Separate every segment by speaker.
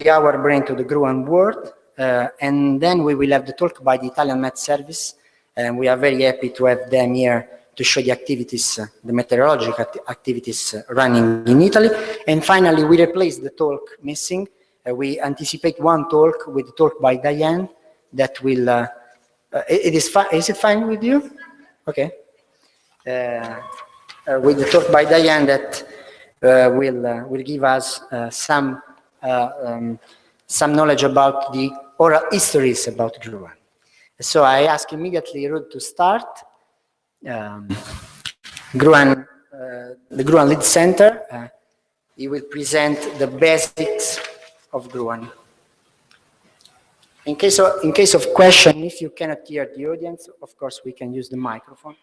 Speaker 1: our brain to the Gruan world, and then we will have the talk by the Italian Met Service, and we are very happy to have them here to show the activities, the meteorological activities running in Italy. And finally, we replace the talk missing. We anticipate one talk with the talk by Diane that will, is it fine with you? Okay. With the talk by Diane that will give us some knowledge about the oral histories about Gruan. So I ask immediately Ruud to start. Gruan, the Gruan Lead Center, he will present the basics of Gruan. In case of question, if you cannot hear the audience, of course we can use the microphone.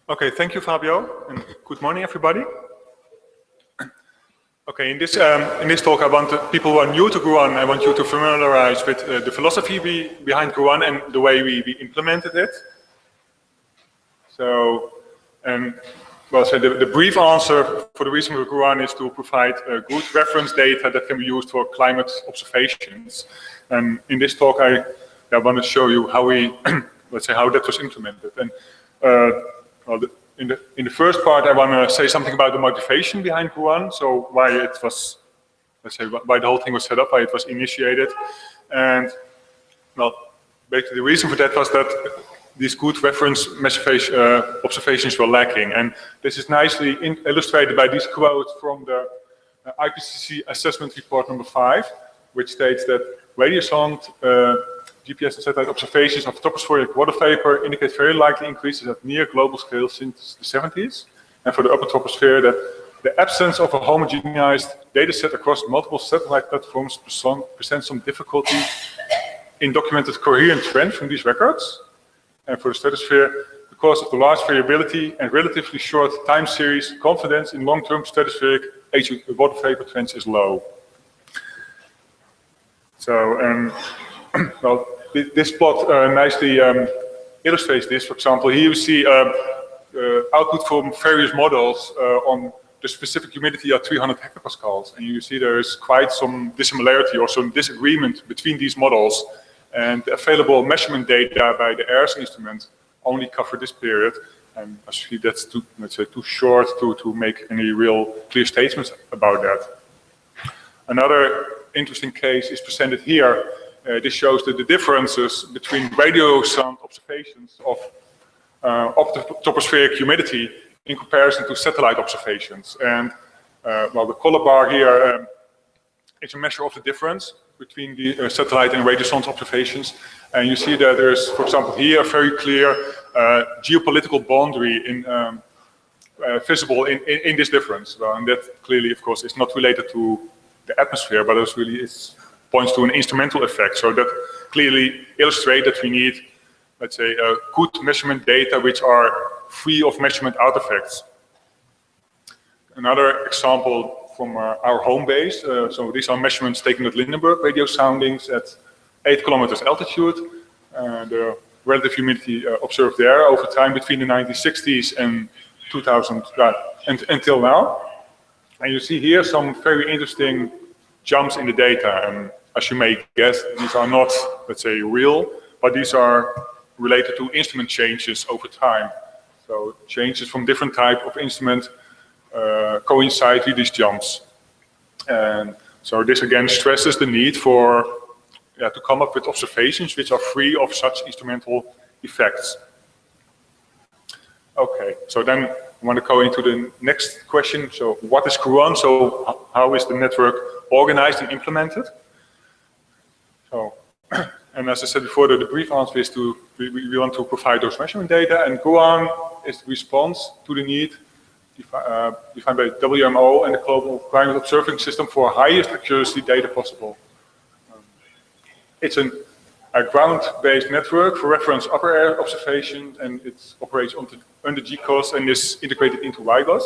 Speaker 2: Okay, thank you, Fabio, and good morning, everybody. Okay, in this talk, I want people who are new to Gruan, I want you to familiarize with the philosophy behind Gruan and the way we implemented it. So, well, so the brief answer for the reason for Gruan is to provide good reference data that can be used for climate observations. And in this talk, I want to show you how we, let's say, how that was implemented. And well, in the first part, I want to say something about the motivation behind Gruan, so why it was, let's say, why the whole thing was set up, why it was initiated. And, well, basically the reason for that was that these good reference observations were lacking. And this is nicely illustrated by these quotes from the IPCC assessment report number 5, which states that radio sound, GPS and satellite observations of tropospheric water vapor indicate very likely increases at near global scale since the 70s. And for the upper troposphere, that the absence of a homogenized data set across multiple satellite platforms presents some difficulty in documented coherent trend from these records. And for the stratosphere, because of the large variability and relatively short time series, confidence in long-term stratospheric water vapor trends is low. So, well, this plot nicely illustrates this. For example, here you see output from various models on the specific humidity at 300 hectopascals. And you see there is quite some dissimilarity or some disagreement between these models. And the available measurement data by the AIRS instrument only cover this period. And as you see, that's too, let's say, too short to make any real clear statements about that. Another interesting case is presented here. This shows that the differences between radio sound observations of tropospheric humidity in comparison to satellite observations. And well, the color bar here is a measure of the difference between the satellite and radio sound observations. And you see that there's, for example, here a very clear geopolitical boundary visible in this difference. Well, and that clearly, of course, is not related to the atmosphere, but it really points to an instrumental effect. So that clearly illustrates that we need, let's say, good measurement data which are free of measurement artifacts. Another example from our home base. So these are measurements taken at Lindenberg radio soundings at 8 kilometers altitude. The relative humidity observed there over time between the 1960s and 2000 until now. And you see here some very interesting jumps in the data. And as you may guess, these are not, let's say, real, but these are related to instrument changes over time. So changes from different type of instrument coincide with these jumps. And so this again stresses the need for to come up with observations which are free of such instrumental effects. Okay, so then I want to go into the next question. So what is Gruan? So how is the network organized and implemented? So, and as I said before, the brief answer is we want to provide those measurement data, and Gruan is the response to the need defined by WMO and the Global Climate Observing System for highest accuracy data possible. It's a ground-based network for reference upper air observation, and it operates under GCOS and is integrated into LIGOS.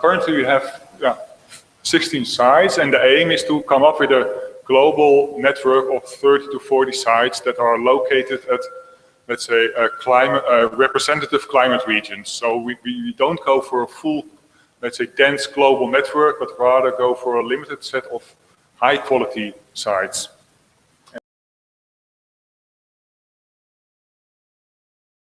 Speaker 2: Currently we have 16 sites, and the aim is to come up with a global network of 30 to 40 sites that are located at, let's say, representative climate regions. So we don't go for a full, let's say, dense global network, but rather go for a limited set of high quality sites.